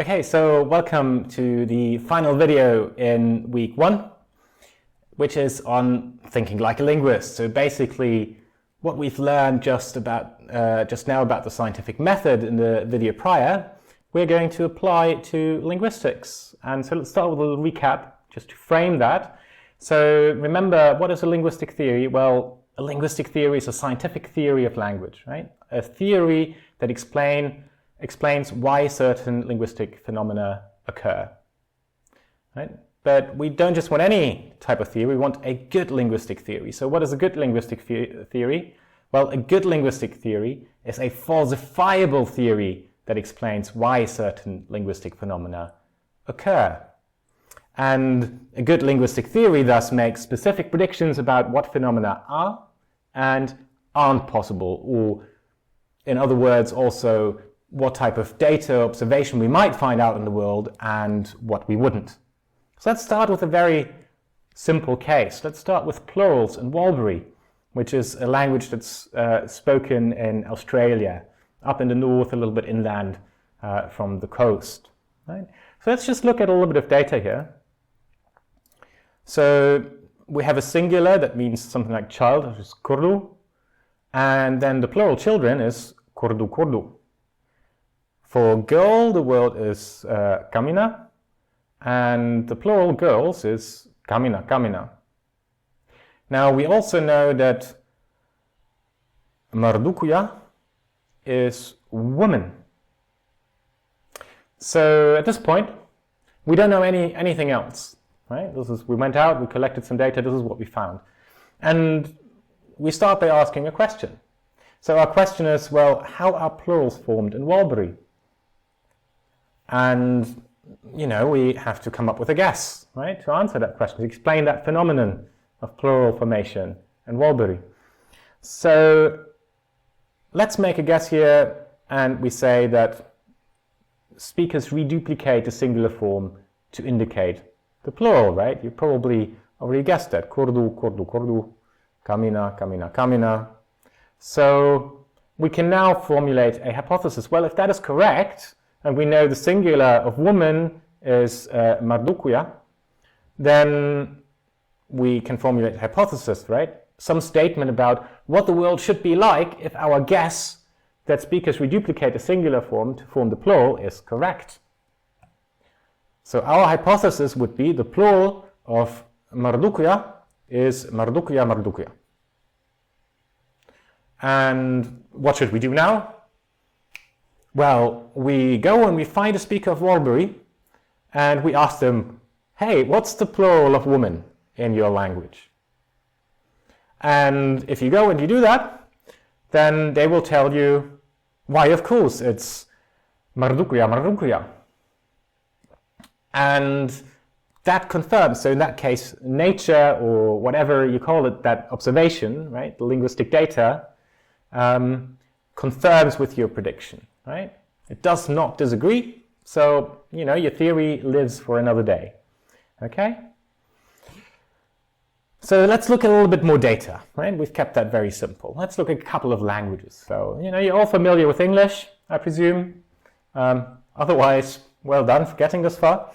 Okay, so welcome to the final video in week 1, which is on thinking like a linguist. So basically, what we've learned just now about the scientific method in the video prior, we're going to apply to linguistics. And so let's start with a little recap, just to frame that. So remember, what is a linguistic theory? Well, a linguistic theory is a scientific theory of language, right? A theory that explains why certain linguistic phenomena occur, right? But we don't just want any type of theory, we want a good linguistic theory. So what is a good linguistic theory? Well, a good linguistic theory is a falsifiable theory that explains why certain linguistic phenomena occur. And a good linguistic theory thus makes specific predictions about what phenomena are and aren't possible, or in other words, also what type of data observation we might find out in the world and what we wouldn't. So let's start with a very simple case. Let's start with plurals in Warlpiri, which is a language that's spoken in Australia, up in the north, a little bit inland from the coast. Right? So let's just look at a little bit of data here. So we have a singular that means something like child, which is kurdu, and then the plural children is kurdu kurdu. For girl, the word is kamina, and the plural girls is kamina, kamina. Now we also know that mardukuya is woman. So at this point, we don't know anything else, right? We went out, we collected some data, this is what we found. And we start by asking a question. So our question is, well, how are plurals formed in Walpiri? And, you know, we have to come up with a guess, right, to answer that question, to explain that phenomenon of plural formation in Walpiri. So let's make a guess here, and we say that speakers reduplicate the singular form to indicate the plural, right? You probably already guessed that. Kurdu, kurdu, kurdu, kamina, kamina, kamina. So we can now formulate a hypothesis. Well, if that is correct, and we know the singular of woman is mardukuya, then we can formulate a hypothesis, right? Some statement about what the world should be like if our guess that speakers reduplicate a singular form to form the plural is correct. So our hypothesis would be the plural of mardukuya is mardukuya, mardukuya. And what should we do now? Well, we go and we find a speaker of Warlpiri and we ask them, hey, what's the plural of woman in your language? And if you go and you do that, then they will tell you, why, of course, it's mardukuya, mardukuya. And that confirms, so in that case, nature, or whatever you call it, that observation, right, the linguistic data, confirms with your prediction. Right? It does not disagree, so, you know, your theory lives for another day. Okay? So let's look at a little bit more data, right? We've kept that very simple. Let's look at a couple of languages. So, you know, you're all familiar with English, I presume. Otherwise, well done for getting this far.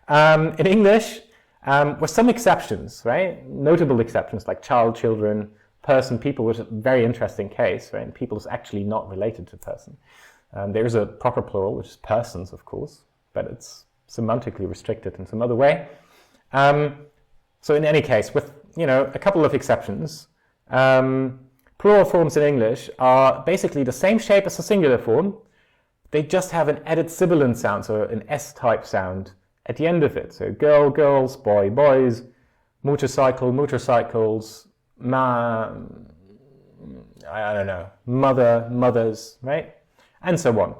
In English, with some exceptions, right? Notable exceptions like child, children, person, people, which is a very interesting case, right? People is actually not related to person. There is a proper plural, which is persons, of course, but it's semantically restricted in some other way. So in any case, with, you know, a couple of exceptions, plural forms in English are basically the same shape as the singular form. They just have an added sibilant sound, so an S-type sound at the end of it. So girl, girls, boy, boys, motorcycle, motorcycles, I don't know, mother, mothers, right? And so on.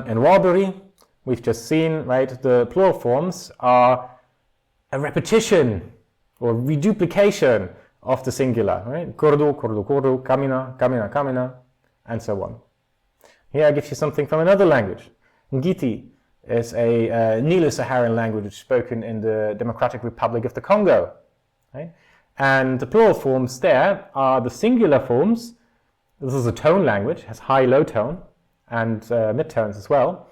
In Warlpiri, we've just seen, right, the plural forms are a repetition or reduplication of the singular, right? Kurdu, kurdu, kurdu, kamina, kamina, kamina, and so on. Here I give you something from another language. Ngiti is a Nilo-Saharan language spoken in the Democratic Republic of the Congo, right? And the plural forms there are the singular forms. This is a tone language, has high, low tone, and midtones as well.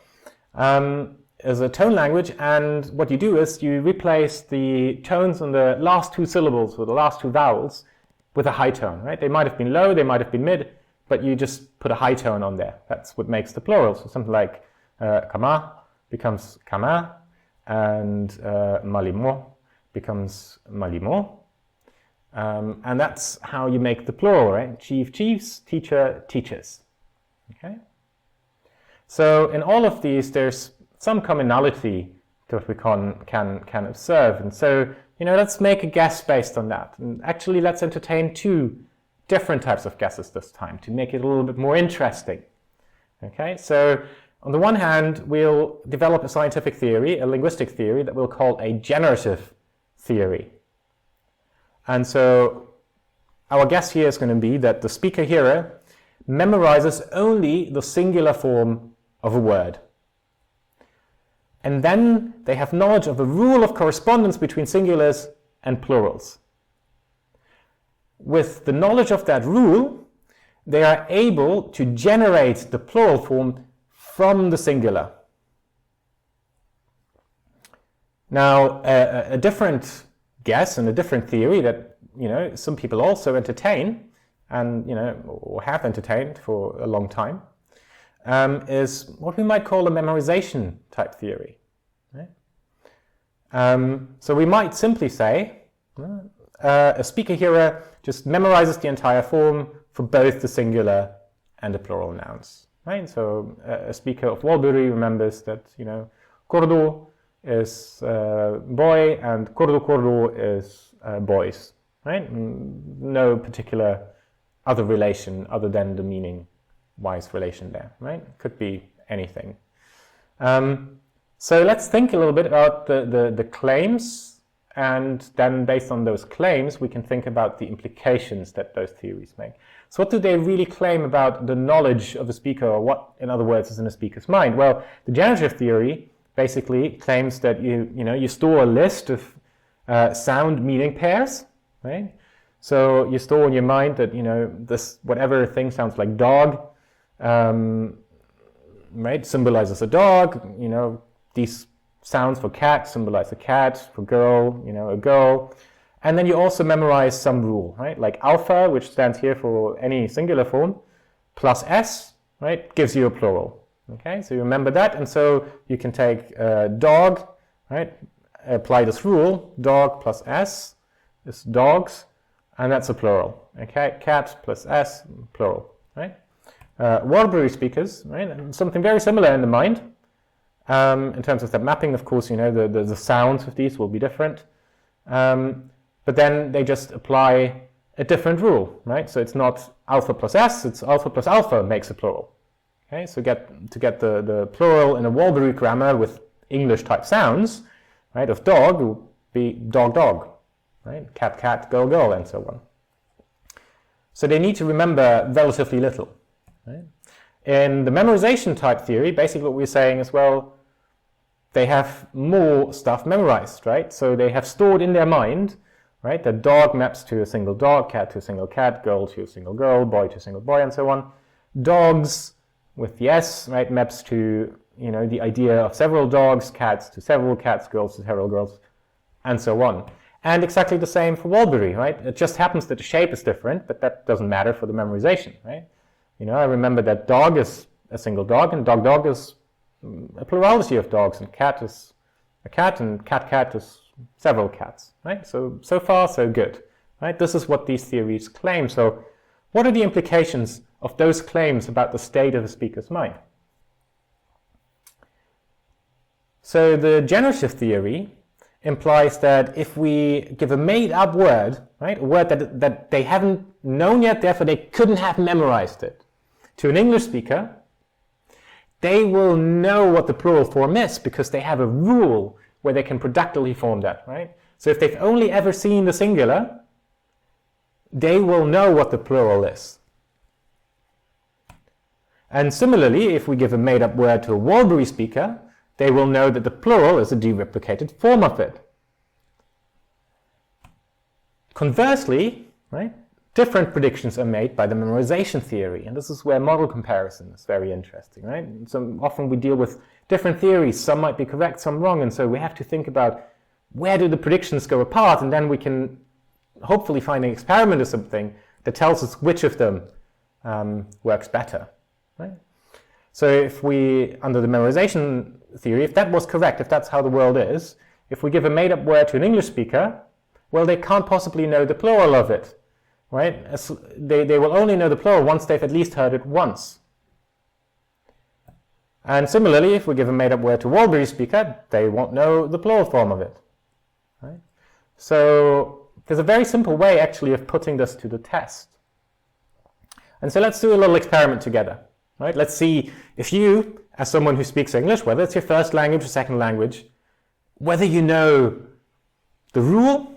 is a tone language, and what you do is you replace the tones on the last two syllables or the last two vowels with a high tone, right? They might have been low, they might have been mid, but you just put a high tone on there. That's what makes the plural. So something like kama becomes kama, and malimo becomes malimo. And that's how you make the plural, right? Chief, chiefs, teacher, teachers. Okay? So in all of these, there's some commonality that we can observe. And so, let's make a guess based on that. And actually, let's entertain two different types of guesses this time to make it a little bit more interesting. Okay? So on the one hand, we'll develop a scientific theory, a linguistic theory that we'll call a generative theory. And so our guess here is going to be that the speaker-hearer memorizes only the singular form of a word. And then they have knowledge of the rule of correspondence between singulars and plurals. With the knowledge of that rule, they are able to generate the plural form from the singular. Now, a different guess and a different theory that some people also entertain and or have entertained for a long time is what we might call a memorization type theory. Right? So we might simply say a speaker-hearer just memorizes the entire form for both the singular and the plural nouns. Right? So a speaker of Walpiri remembers that kordo is boy and kordo is boys. Right? No particular other relation other than the meaning-wise relation there. Right? Could be anything. So let's think a little bit about the claims, and then based on those claims we can think about the implications that those theories make. So what do they really claim about the knowledge of the speaker, or what, in other words, is in the speaker's mind? Well, the generative theory basically claims that you store a list of sound meaning pairs, right? So you store in your mind that this whatever thing sounds like dog, right, symbolizes a dog. These sounds for cat symbolize a cat, for girl, a girl. And then you also memorize some rule, right? Like alpha, which stands here for any singular form, plus s, right, gives you a plural. Okay, so you remember that, and so you can take dog, right, apply this rule, dog plus s is dogs, and that's a plural. Okay, cat plus s, plural, right? Warlpiri speakers, right, something very similar in the mind. In terms of that mapping, of course, the sounds of these will be different. But then they just apply a different rule, right? So it's not alpha plus s, it's alpha plus alpha makes a plural. Okay, so to get the plural in a Walpiri grammar with English-type sounds, right, of dog will be dog, dog, right? Cat, cat, girl, girl, and so on. So they need to remember relatively little. Right? In the memorization type theory, basically what we're saying is, well, they have more stuff memorized, right? So they have stored in their mind, right, that dog maps to a single dog, cat to a single cat, girl to a single girl, boy to a single boy, and so on. Dogs with the S, right, maps to the idea of several dogs, cats to several cats, girls to several girls, and so on. And exactly the same for Walpiri, right? It just happens that the shape is different, but that doesn't matter for the memorization, right? I remember that dog is a single dog, and dog, dog is a plurality of dogs, and cat is a cat, and cat, cat is several cats, right? So far, so good, right? This is what these theories claim. So what are the implications of those claims about the state of the speaker's mind? So the generative theory implies that if we give a made-up word, right, a word that they haven't known yet, therefore they couldn't have memorized it, to an English speaker, they will know what the plural form is because they have a rule where they can productively form that, right? So if they've only ever seen the singular, they will know what the plural is. And similarly, if we give a made-up word to a Walpiri speaker, they will know that the plural is a dereplicated form of it. Conversely, right, different predictions are made by the memorization theory, and this is where model comparison is very interesting, right? So often we deal with different theories, some might be correct, some wrong, and so we have to think about where do the predictions go apart, and then we can hopefully find an experiment or something that tells us which of them works better, right? So if we, under the memorization theory, if that was correct, if that's how the world is, if we give a made-up word to an English speaker, well, they can't possibly know the plural of it, right? They will only know the plural once they've at least heard it once. And similarly, if we give a made-up word to a Warlpiri speaker, they won't know the plural form of it, right? So there's a very simple way, actually, of putting this to the test. And so let's do a little experiment together, right? Let's see if you, as someone who speaks English, whether it's your first language or second language, whether you know the rule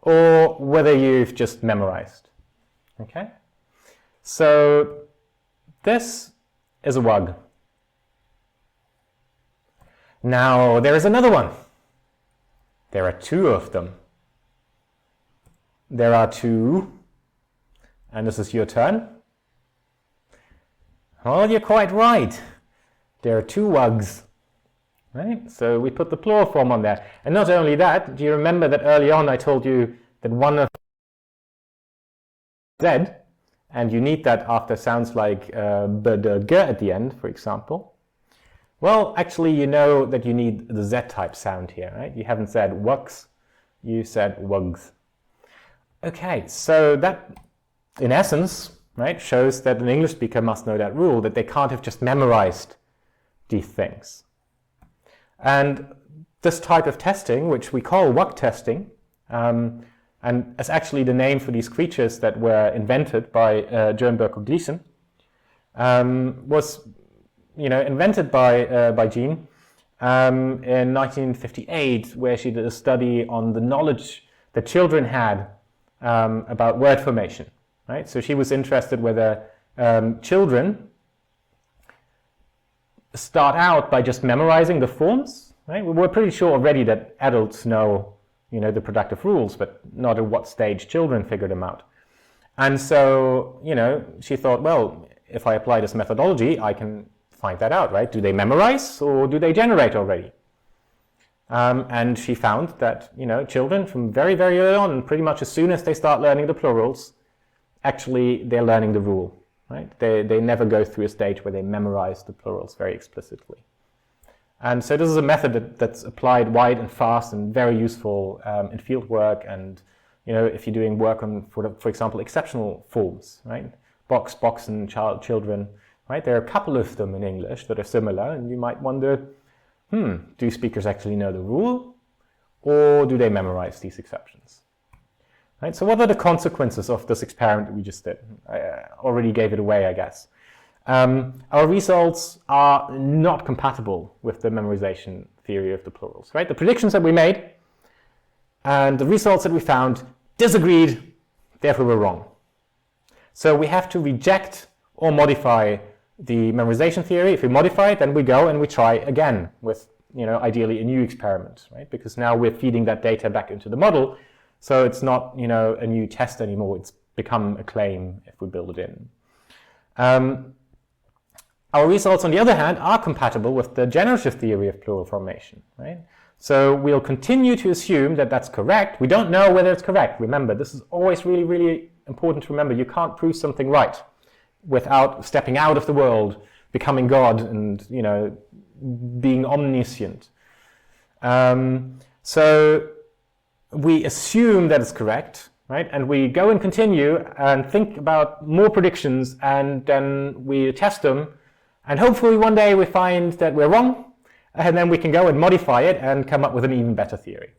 or whether you've just memorized. Okay? So this is a wug. Now there is another one. There are two of them. There are two, and this is your turn. Well, you're quite right. There are two wugs. Right? So we put the plural form on there. And not only that, do you remember that early on I told you that one of Z, and you need that after sounds like b, d, g at the end, for example. Well, actually, you know that you need the Z-type sound here, right? You haven't said wugs, you said wugs. Okay, so that, in essence, right, shows that an English speaker must know that rule, that they can't have just memorized these things. And this type of testing, which we call wug testing, and it's actually the name for these creatures that were invented by Joan Berkel-Gleason, was invented by Jean in 1958, where she did a study on the knowledge that children had about word formation. Right? So she was interested whether children start out by just memorizing the forms. Right? We're pretty sure already that adults know, the productive rules, but not at what stage children figure them out. And so, she thought, well, if I apply this methodology, I can find that out, right? Do they memorize or do they generate already? And she found that, children from very, very early on, pretty much as soon as they start learning the plurals, actually they're learning the rule. Right? They never go through a stage where they memorize the plurals very explicitly. And so this is a method that's applied wide and fast and very useful in field work, and if you're doing work on, for example, exceptional forms, right? Box, and children, right? There are a couple of them in English that are similar, and you might wonder, do speakers actually know the rule, or do they memorize these exceptions? Right, so what are the consequences of this experiment that we just did? I already gave it away, I guess. Our results are not compatible with the memorization theory of the plurals. Right? The predictions that we made and the results that we found disagreed, therefore we're wrong. So we have to reject or modify the memorization theory. If we modify it, then we go and we try again with, ideally a new experiment, right? Because now we're feeding that data back into the model. So it's not, a new test anymore. It's become a claim if we build it in. Our results, on the other hand, are compatible with the generative theory of plural formation, right? So we'll continue to assume that that's correct. We don't know whether it's correct. Remember, this is always really, really important to remember. You can't prove something right without stepping out of the world, becoming God, and, being omniscient. So we assume that it's correct, right? And we go and continue and think about more predictions, and then we test them, and hopefully one day we find that we're wrong, and then we can go and modify it and come up with an even better theory.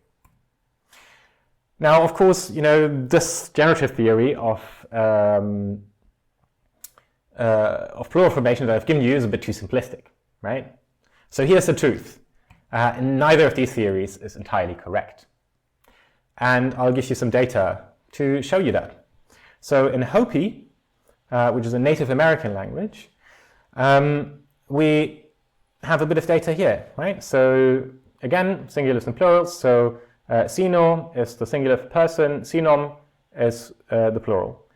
Now, of course, this generative theory of plural formation that I've given you is a bit too simplistic, right? So here's the truth. Neither of these theories is entirely correct. And I'll give you some data to show you that. So in Hopi, which is a Native American language, we have a bit of data here, right? So again, singulars and plurals. So sino is the singular for person, sinom is the plural.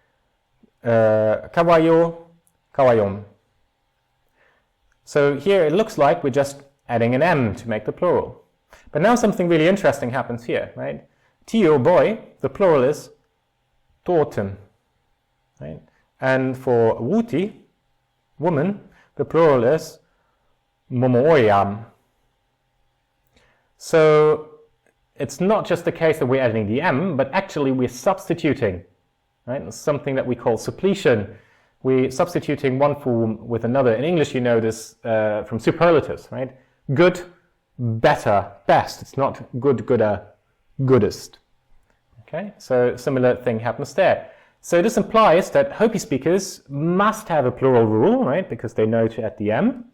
Caballo, caballón. So here it looks like we're just adding an M to make the plural. But now something really interesting happens here, right? Tio, boy, the plural is toten, right? And for Nguti, woman, the plural is momoyam. So it's not just the case that we're adding the M, but actually we're substituting, right? It's something that we call suppletion. We're substituting one form with another. In English, you know this from superlatives, right? Good, better, best. It's not good, gooder, goodest. Okay, so similar thing happens there. So this implies that Hopi speakers must have a plural rule, right? Because they know to add the M,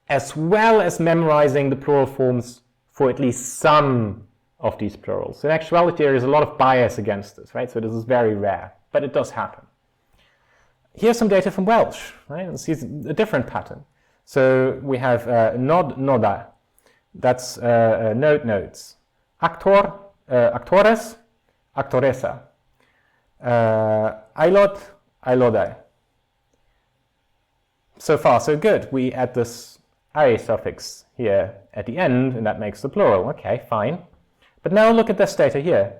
as well as memorizing the plural forms for at least some of these plurals. In actuality, there is a lot of bias against this, right? So this is very rare, but it does happen. Here's some data from Welsh, right? And see a different pattern. So we have nod, noda. That's note, notes. Actor, actores, actoresa. Ailot, ailodai. So far, so good. We add this I suffix here at the end, and that makes the plural. Okay, fine. But now look at this data here.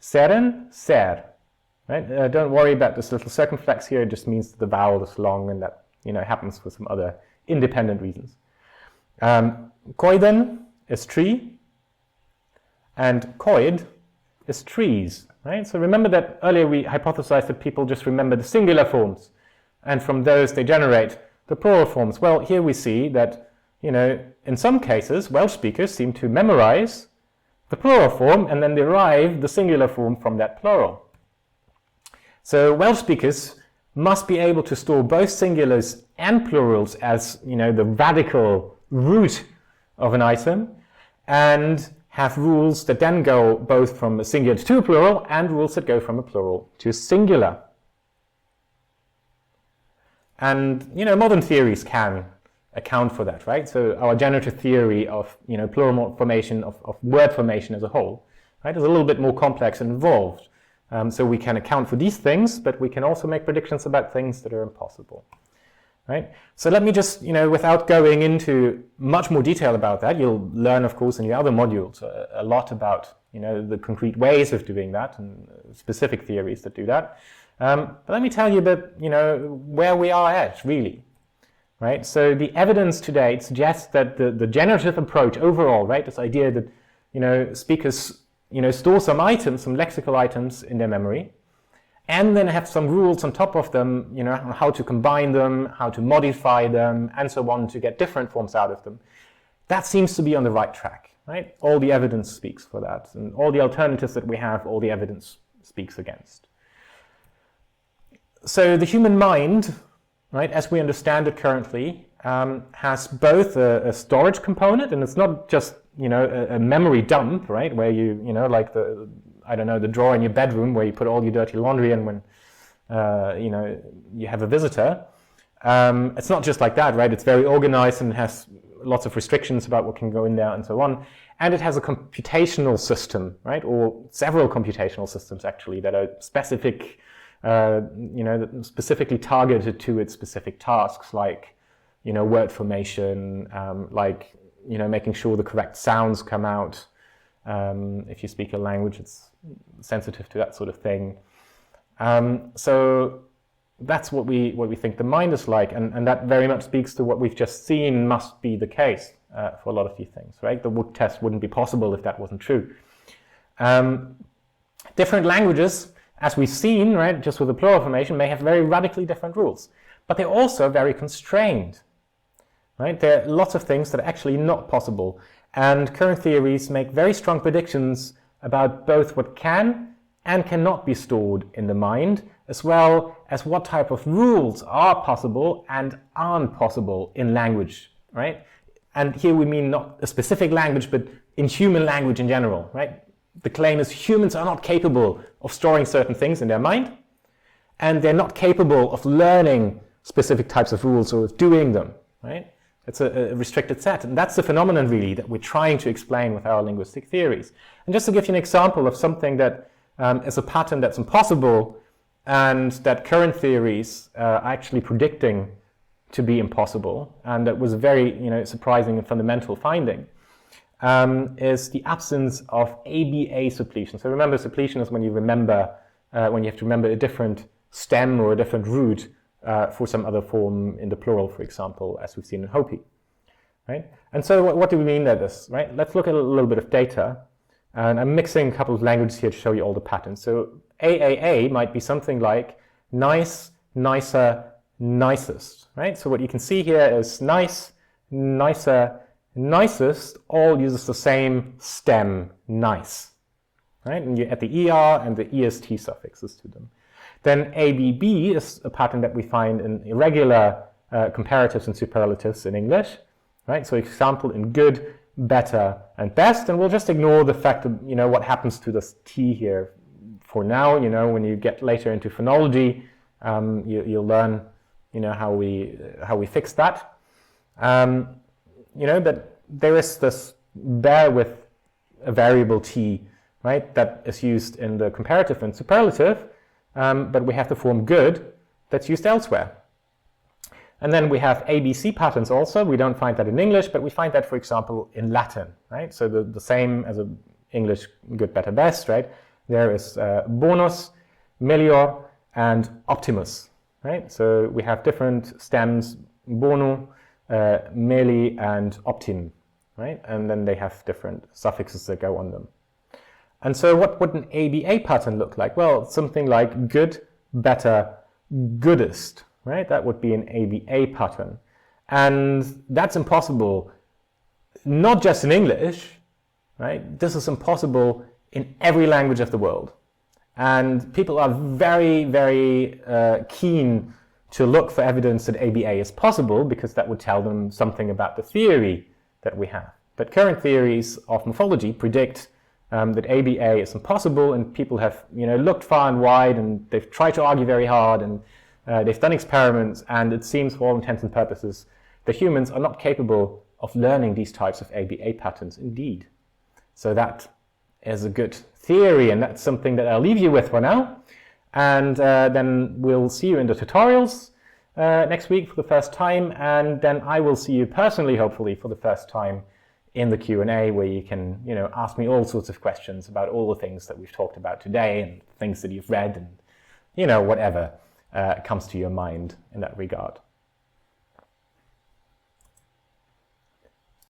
Seren, ser. Right? Don't worry about this little circumflex here. It just means that the vowel is long, and that happens for some other independent reasons. Koiden is tree, and koid is trees. Right? So remember that earlier we hypothesized that people just remember the singular forms, and from those they generate the plural forms. Well, here we see that in some cases Welsh speakers seem to memorize the plural form and then derive the singular form from that plural. So Welsh speakers must be able to store both singulars and plurals as the radical root of an item, and have rules that then go both from a singular to a plural and rules that go from a plural to a singular. And modern theories can account for that, right? So our generative theory of plural formation, of word formation as a whole, right, is a little bit more complex and involved. So we can account for these things, but we can also make predictions about things that are impossible, right? So let me just, without going into much more detail about that, you'll learn, of course, in the other modules a lot about, the concrete ways of doing that and specific theories that do that. But let me tell you a bit, where we are at, really, right? So the evidence to date suggests that the generative approach overall, right, this idea that, speakers store some items, some lexical items in their memory, and then have some rules on top of them, on how to combine them, how to modify them, and so on to get different forms out of them. That seems to be on the right track, right? All the evidence speaks for that, and all the alternatives that we have, all the evidence speaks against. So the human mind, right, as we understand it currently, has both a storage component, and it's not just a memory dump, right, where you like the drawer in your bedroom where you put all your dirty laundry in when you have a visitor. It's not just like that, right? It's very organized and has lots of restrictions about what can go in there and so on. And it has a computational system, right, or several computational systems actually that are specific, specifically targeted to its specific tasks, like word formation, like making sure the correct sounds come out. If you speak a language, it's sensitive to that sort of thing. So that's what we think the mind is like, and that very much speaks to what we've just seen must be the case for a lot of these things, right? The Wood test wouldn't be possible if that wasn't true. Different languages, as we've seen, right, just with the plural formation, may have very radically different rules, but they're also very constrained, right? There are lots of things that are actually not possible, and current theories make very strong predictions about both what can and cannot be stored in the mind, as well as what type of rules are possible and aren't possible in language, right? And here we mean not a specific language, but in human language in general, right? The claim is humans are not capable of storing certain things in their mind, and they're not capable of learning specific types of rules or of doing them, right? It's a restricted set, and that's the phenomenon really that we're trying to explain with our linguistic theories. And just to give you an example of something that is a pattern that's impossible and that current theories are actually predicting to be impossible, and that was a very surprising and fundamental finding, is the absence of ABA suppletion. So remember, suppletion is when you have to remember a different stem or a different root for some other form in the plural, for example, as we've seen in Hopi. Right? And so what do we mean by this? Right? Let's look at a little bit of data. And I'm mixing a couple of languages here to show you all the patterns. So AAA might be something like nice, nicer, nicest. Right? So what you can see here is nice, nicer, nicest all uses the same stem, nice. Right? And you add the ER and the EST suffixes to them. Then ABB is a pattern that we find in irregular comparatives and superlatives in English. Right? So example in good, better, and best, and we'll just ignore the fact of what happens to this T here for now. When you get later into phonology, you'll learn how we fix that. That there is this bear with a variable T, right, that is used in the comparative and superlative, but we have the form good that's used elsewhere. And then we have ABC patterns also. We don't find that in English, but we find that, for example, in Latin, right? So the same as in English good, better, best, right? There is bonus, melior, and optimus, right? So we have different stems, bono, meli, and optim, right? And then they have different suffixes that go on them. And so what would an ABA pattern look like? Well, something like good, better, goodest, right? That would be an ABA pattern. And that's impossible, not just in English, right? This is impossible in every language of the world. And people are very, very keen to look for evidence that ABA is possible, because that would tell them something about the theory that we have. But current theories of morphology predict that ABA is impossible, and people have looked far and wide, and they've tried to argue very hard, and they've done experiments, and it seems for all intents and purposes that humans are not capable of learning these types of ABA patterns indeed. So that is a good theory, and that's something that I'll leave you with for now. And then we'll see you in the tutorials next week for the first time, and then I will see you personally, hopefully, for the first time in the Q&A, where you can ask me all sorts of questions about all the things that we've talked about today, and things that you've read, and whatever comes to your mind in that regard.